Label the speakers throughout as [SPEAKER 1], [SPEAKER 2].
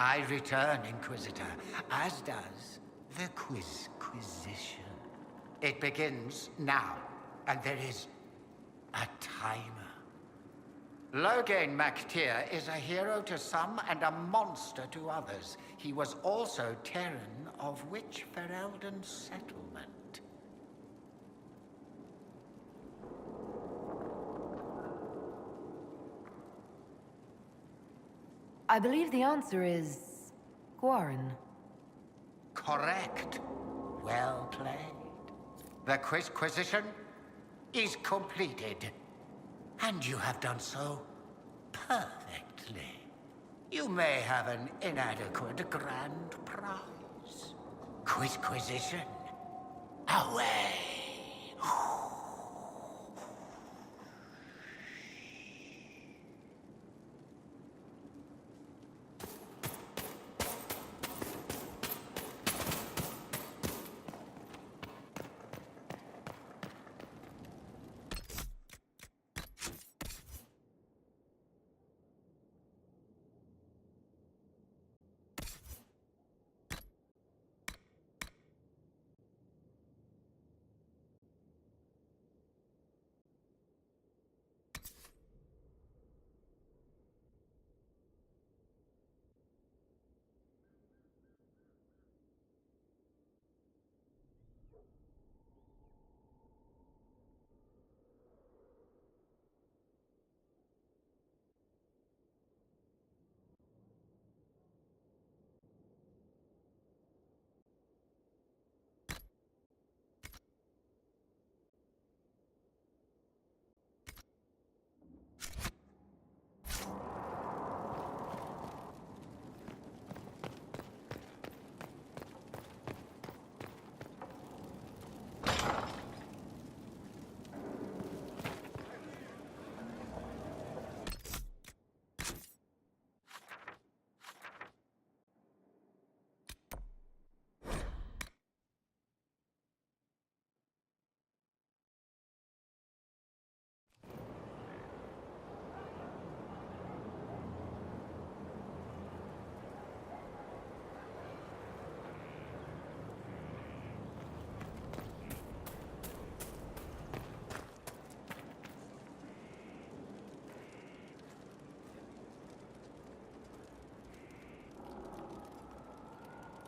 [SPEAKER 1] I return, Inquisitor, as does the Quizquisition. It begins now, and there is a timer. Loghain MacTier is a hero to some and a monster to others. He was also Terran of which Ferelden settlement?
[SPEAKER 2] I believe the answer is... Guarin.
[SPEAKER 1] Correct. Well played. The Quizquisition is completed. And you have done so perfectly. You may have an inadequate grand prize. Quizquisition. Away!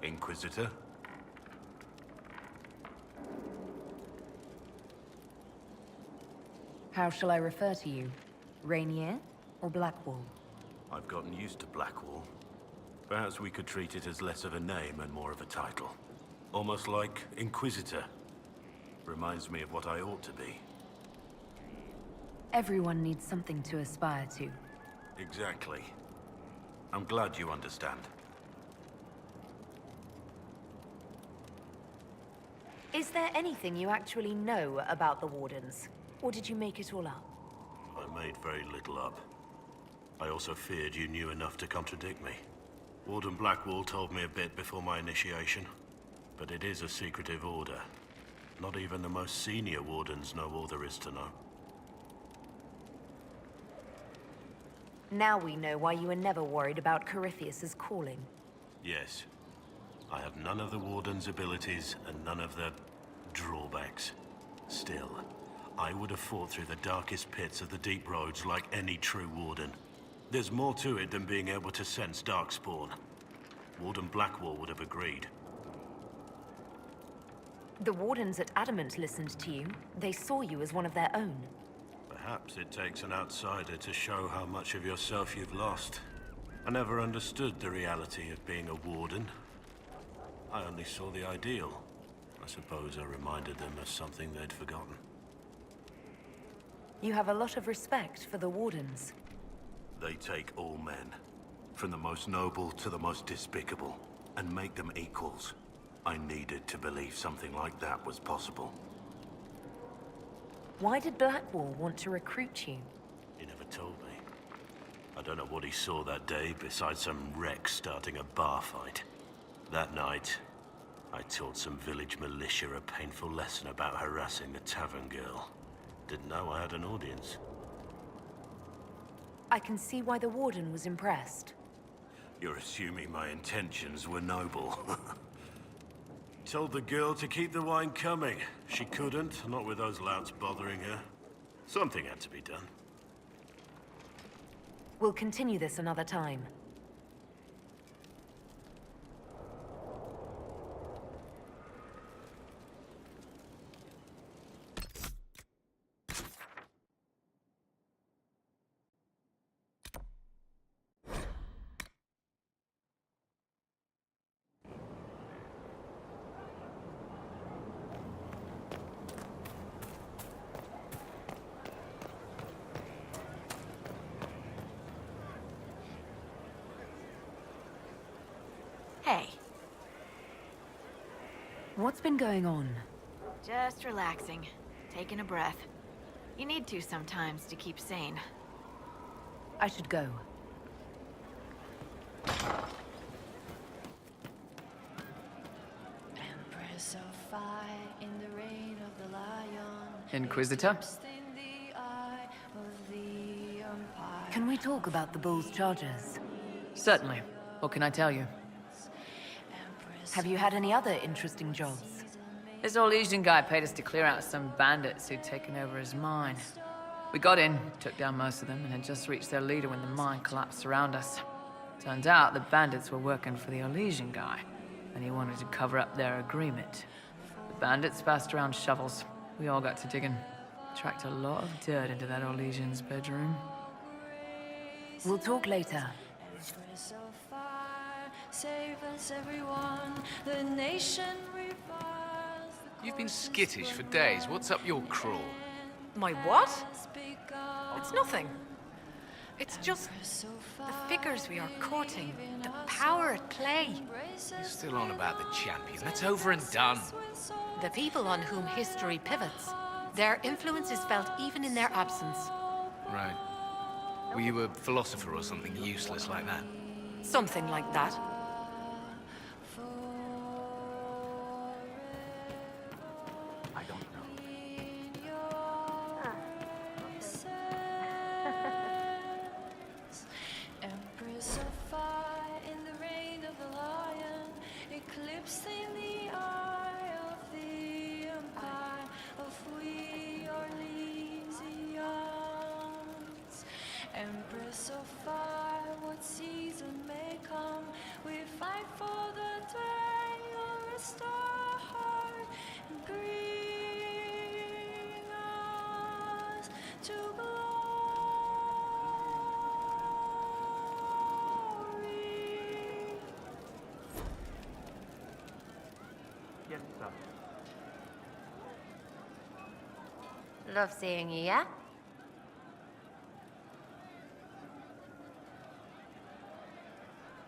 [SPEAKER 3] Inquisitor?
[SPEAKER 2] How shall I refer to you? Rainier or Blackwall?
[SPEAKER 3] I've gotten used to Blackwall. Perhaps we could treat it as less of a name and more of a title. Almost like Inquisitor. Reminds me of what I ought to be.
[SPEAKER 2] Everyone needs something to aspire to.
[SPEAKER 3] Exactly. I'm glad you understand.
[SPEAKER 2] Is there anything you actually know about the Wardens? Or did you make it all up?
[SPEAKER 3] I made very little up. I also feared you knew enough to contradict me. Warden Blackwall told me a bit before my initiation, but it is a secretive order. Not even the most senior Wardens know all there is to know.
[SPEAKER 2] Now we know why you were never worried about Corypheus's calling.
[SPEAKER 3] Yes. I have none of the Warden's abilities and none of the drawbacks. Still, I would have fought through the darkest pits of the deep roads like any true Warden. There's more to it than being able to sense darkspawn. Warden Blackwall would have agreed.
[SPEAKER 2] The Wardens at Adamant listened to you. They saw you as one of their own.
[SPEAKER 3] Perhaps it takes an outsider to show how much of yourself you've lost. I never understood the reality of being a Warden. I only saw the ideal. I suppose I reminded them of something they'd forgotten.
[SPEAKER 2] You have a lot of respect for the Wardens.
[SPEAKER 3] They take all men, from the most noble to the most despicable, and make them equals. I needed to believe something like that was possible.
[SPEAKER 2] Why did Blackwall want to recruit you?
[SPEAKER 3] He never told me. I don't know what he saw that day besides some wreck starting a bar fight. That night, I taught some village militia a painful lesson about harassing the tavern girl. Didn't know I had an audience.
[SPEAKER 2] I can see why the Warden was impressed.
[SPEAKER 3] You're assuming my intentions were noble. Told the girl to keep the wine coming. She couldn't, not with those louts bothering her. Something had to be done.
[SPEAKER 2] We'll continue this another time.
[SPEAKER 4] Hey,
[SPEAKER 2] What's been going on?
[SPEAKER 4] just relaxing, taking a breath. You need to sometimes to keep sane.
[SPEAKER 2] I should go.
[SPEAKER 5] Empress of fire in the reign of the lion.
[SPEAKER 6] Inquisitor?
[SPEAKER 5] Eclipsed in the eye of the empire.
[SPEAKER 2] Can we talk about the bull's charges?
[SPEAKER 6] Certainly. What can I tell you?
[SPEAKER 2] Have you had any other interesting jobs?
[SPEAKER 6] This Orlesian guy paid us to clear out some bandits who'd taken over his mine. We got in, took down most of them, and had just reached their leader when the mine collapsed around us. Turned out the bandits were working for the Orlesian guy, and he wanted to cover up their agreement. The bandits passed around shovels. We all got to digging. Tracked a lot of dirt into that Orlesian's bedroom.
[SPEAKER 2] We'll talk later.
[SPEAKER 5] Empress of fire, save us everyone. The nation revives.
[SPEAKER 7] You've been skittish for days. What's up your crawl?
[SPEAKER 4] My what?
[SPEAKER 5] Speak up.
[SPEAKER 4] It's nothing. It's just the figures we are courting, the power at play.
[SPEAKER 7] You're still on about the champion. That's over and done.
[SPEAKER 4] The people on whom history pivots. Their influence is felt even in their absence.
[SPEAKER 7] Right. Were you a philosopher or something useless like that?
[SPEAKER 4] Something like that.
[SPEAKER 7] I don't know.
[SPEAKER 5] Empress of fire in the reign of the lion, eclipsing the eye of the empire of we Orlesians. Empress of fire, what season may come, we fight for the day you'll restore heart and bring us to glory.
[SPEAKER 8] Love seeing you, yeah?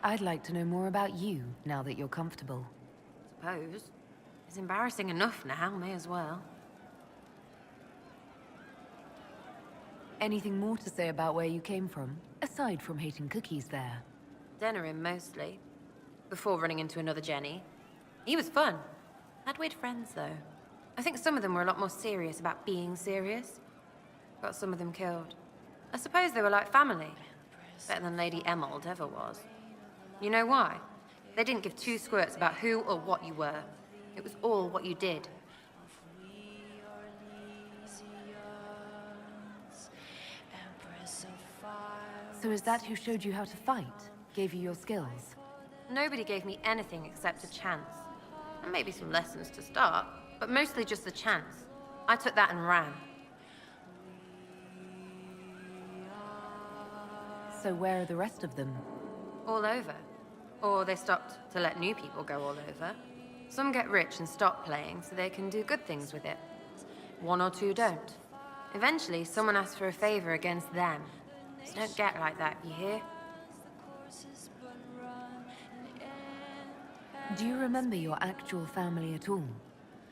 [SPEAKER 2] I'd like to know more about you, now that you're comfortable.
[SPEAKER 8] Suppose. It's embarrassing enough now, may as well.
[SPEAKER 2] Anything more to say about where you came from, aside from hating cookies there?
[SPEAKER 8] Denerim, mostly. Before running into another Jenny. He was fun. Had weird friends, though. I think some of them were a lot more serious about being serious. Got some of them killed. I suppose they were like family. Better than Lady Emerald ever was. You know why? They didn't give two squirts about who or what you were. It was all what you did.
[SPEAKER 5] Empress of fire.
[SPEAKER 2] So is that who showed you how to fight? Gave you your skills?
[SPEAKER 8] Nobody gave me anything except a chance. And maybe some lessons to start, but mostly just the chance. I took that and ran.
[SPEAKER 2] So where are the rest of them?
[SPEAKER 8] All over. Or they stopped to let new people go all over. Some get rich and stop playing so they can do good things with it. One or two don't. Eventually, someone asks for a favor against them. So don't get like that, you hear?
[SPEAKER 2] Do you remember your actual family at all?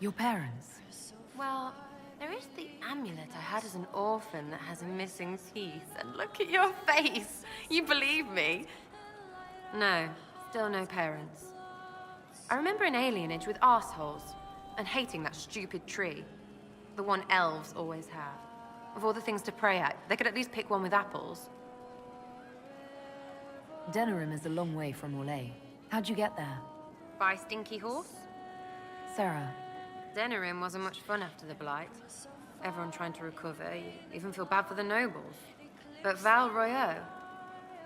[SPEAKER 2] Your parents?
[SPEAKER 8] Well, there is the amulet I had as an orphan that has a missing teeth. And look at your face! You believe me? No, still no parents. I remember an alienage with arseholes, and hating that stupid tree. The one elves always have. Of all the things to pray at, they could at least pick one with apples.
[SPEAKER 2] Denerim is a long way from Orlais. How'd you get there?
[SPEAKER 8] By Stinky Horse?
[SPEAKER 2] Sarah,
[SPEAKER 8] Denerim wasn't much fun after the Blight. Everyone trying to recover, you even feel bad for the nobles. But Val Royeaux,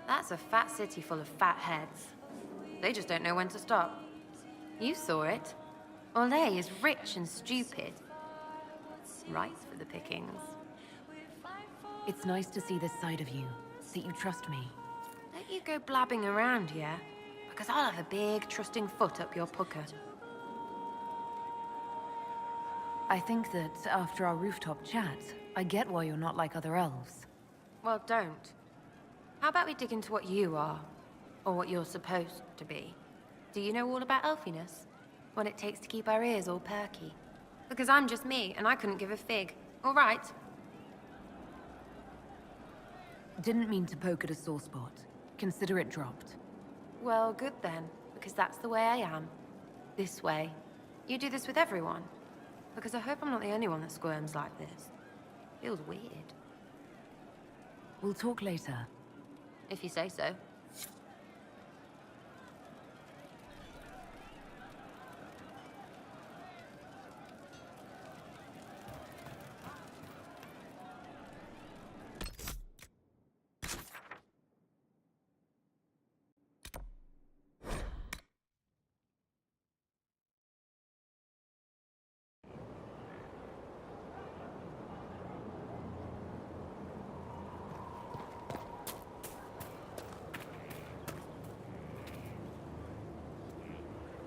[SPEAKER 8] that's a fat city full of fat heads. They just don't know when to stop. You saw it. Orlais is rich and stupid. Rice for the pickings.
[SPEAKER 2] it's nice to see this side of you, that you trust me.
[SPEAKER 8] Don't you go blabbing around, yeah? Because I'll have a big, trusting foot up your pucker.
[SPEAKER 2] I think that after our rooftop chat, I get why you're not like other elves.
[SPEAKER 8] Well, don't. How about we dig into what you are? Or what you're supposed to be? Do you know all about elfiness? What it takes to keep our ears all perky? Because I'm just me, and I couldn't give a fig. All right?
[SPEAKER 2] Didn't mean to poke at a sore spot. Consider it dropped.
[SPEAKER 8] Well, good then, because that's the way I am. This way. You do this with everyone. Because I hope I'm not the only one that squirms like this. Feels weird.
[SPEAKER 2] We'll talk later.
[SPEAKER 8] If you say so.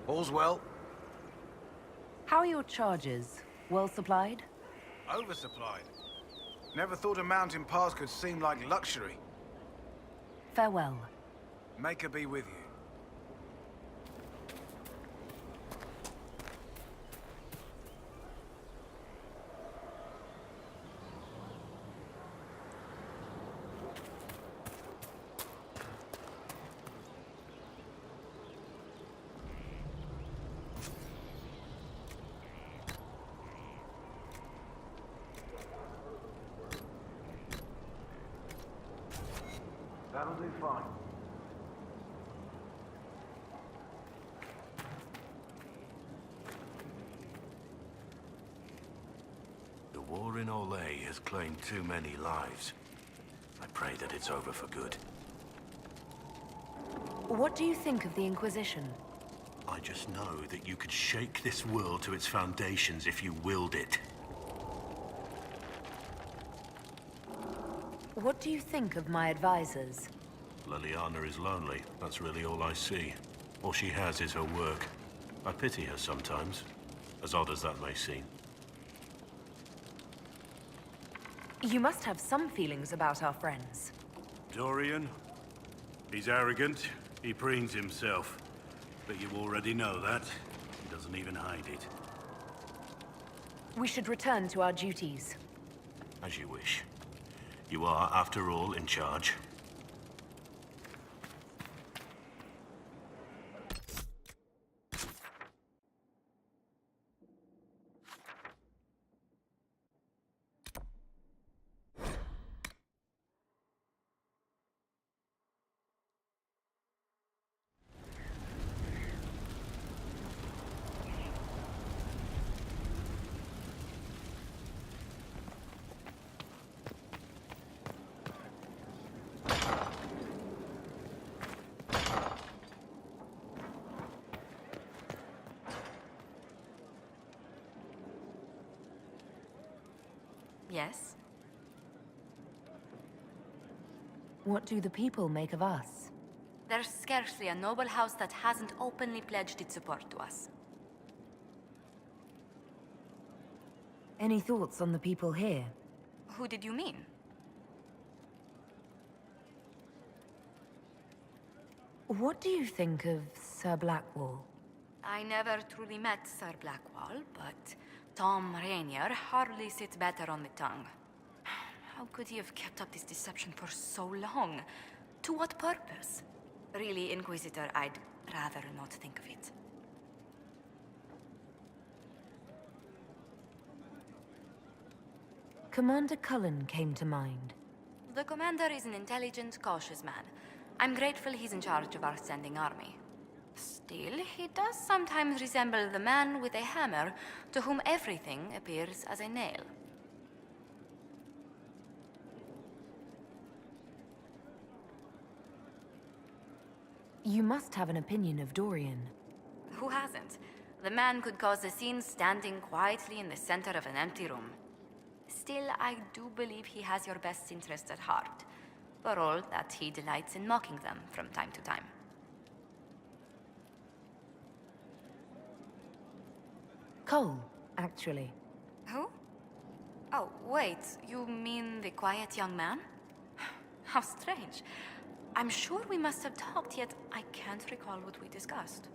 [SPEAKER 9] All's well.
[SPEAKER 2] How are your charges? Well supplied?
[SPEAKER 9] Oversupplied. Never thought a mountain pass could seem like luxury.
[SPEAKER 2] Farewell.
[SPEAKER 9] Make her be with you. That'll do fine.
[SPEAKER 3] The war in Orlais has claimed too many lives. I pray that it's over for good.
[SPEAKER 2] What do you think of the Inquisition?
[SPEAKER 3] I just know that you could shake this world to its foundations if you willed it.
[SPEAKER 2] What do you think of my advisors?
[SPEAKER 3] Liliana is lonely. That's really all I see. All she has is her work. I pity her sometimes, as odd as that may seem.
[SPEAKER 2] You must have some feelings about our friends.
[SPEAKER 3] Dorian? He's arrogant. He preens himself. But you already know that. He doesn't even hide it.
[SPEAKER 2] We should return to our duties.
[SPEAKER 3] As you wish. You are, after all, in charge.
[SPEAKER 2] Yes? What do the people make of us?
[SPEAKER 10] There's scarcely a noble house that hasn't openly pledged its support to us.
[SPEAKER 2] Any thoughts on the people here?
[SPEAKER 10] Who did you mean?
[SPEAKER 2] What do you think of Sir Blackwall?
[SPEAKER 10] I never truly met Sir Blackwall, but Tom Rainier hardly sits better on the tongue. How could he have kept up this deception for so long? To what purpose? Really, Inquisitor, I'd rather not think of it.
[SPEAKER 2] Commander Cullen came to mind.
[SPEAKER 10] The commander is an intelligent, cautious man. I'm grateful he's in charge of our standing army. Still, he does sometimes resemble the man with a hammer to whom everything appears as a nail.
[SPEAKER 2] You must have an opinion of Dorian.
[SPEAKER 10] Who hasn't? The man could cause a scene standing quietly in the center of an empty room. Still, I do believe he has your best interests at heart, for all that he delights in mocking them from time to time.
[SPEAKER 2] Cole, actually.
[SPEAKER 10] Who? Oh, wait, you mean the quiet young man? How strange. I'm sure we must have talked, yet I can't recall what we discussed.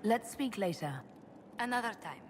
[SPEAKER 2] Let's speak later.
[SPEAKER 10] Another time.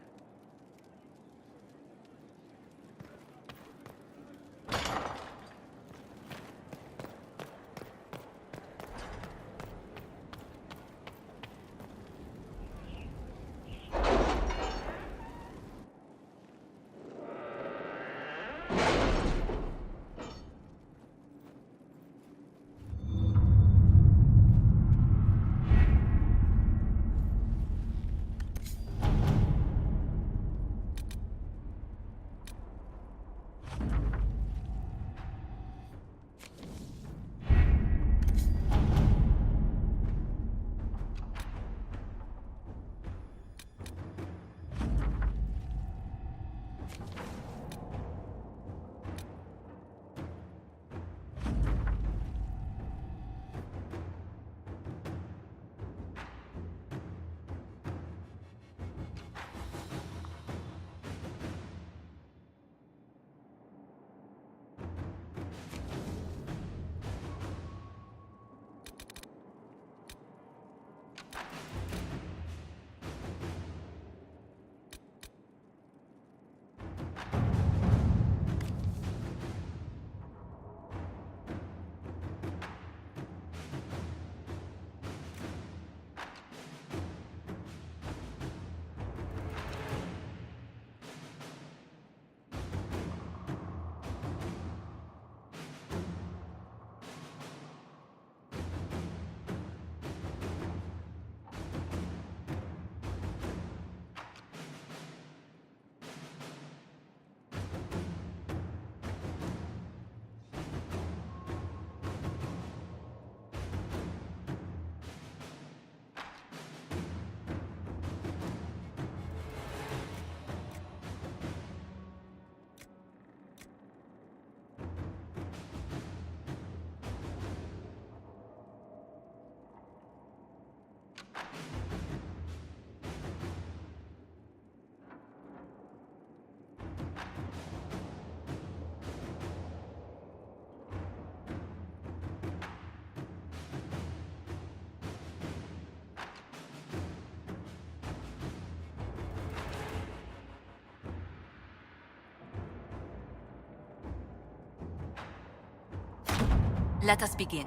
[SPEAKER 10] Let us begin.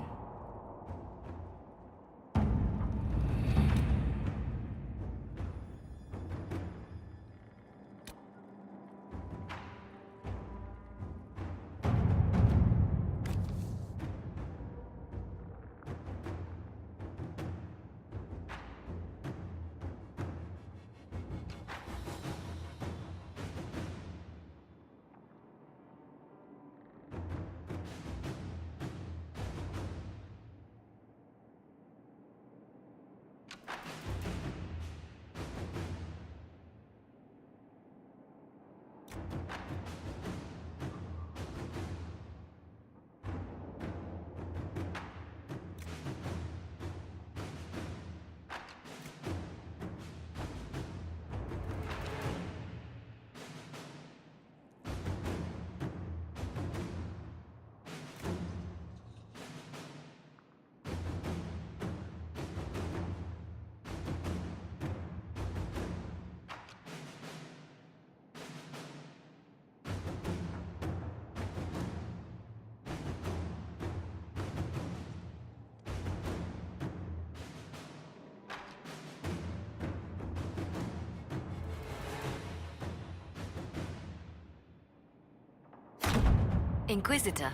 [SPEAKER 10] Inquisitor.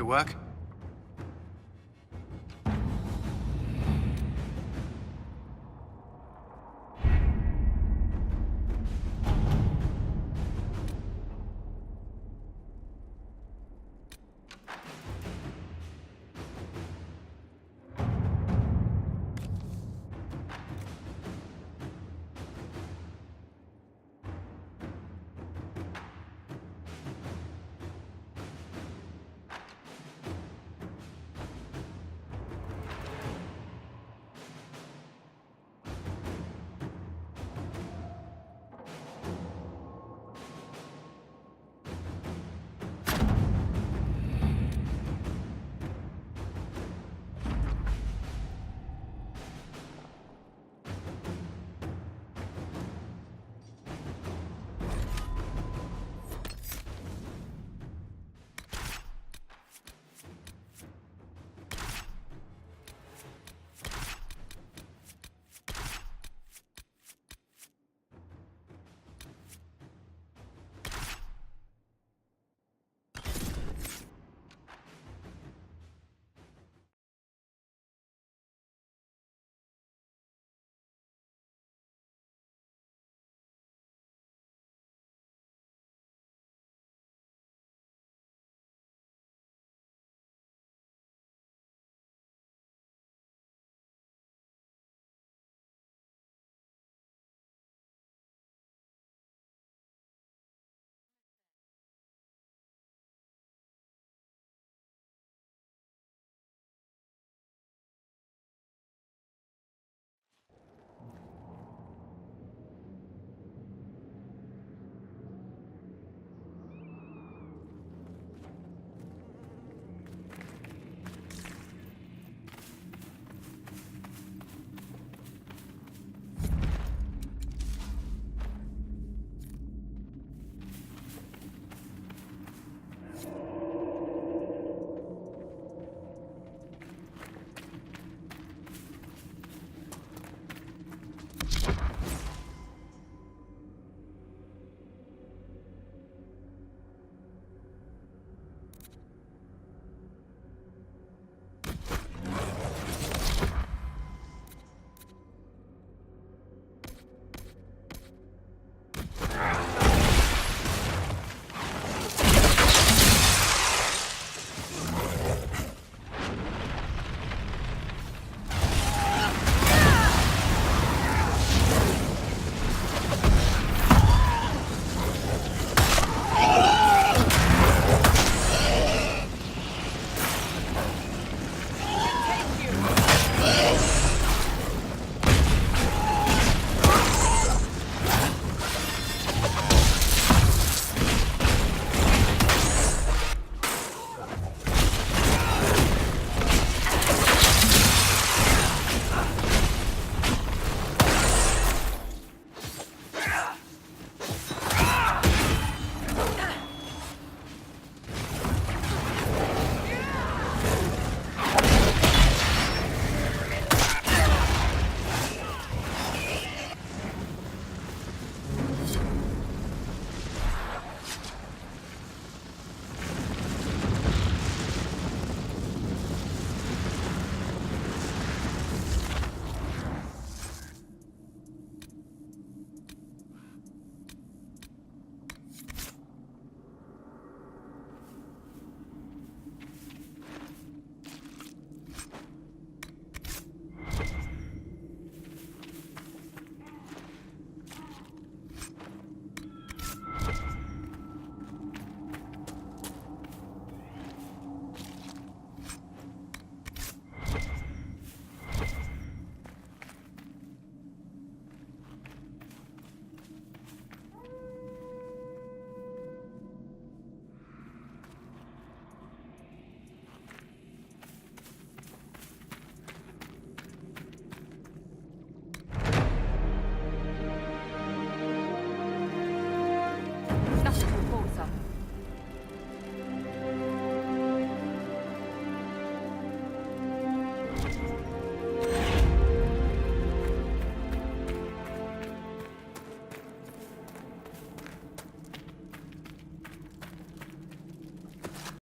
[SPEAKER 11] to work?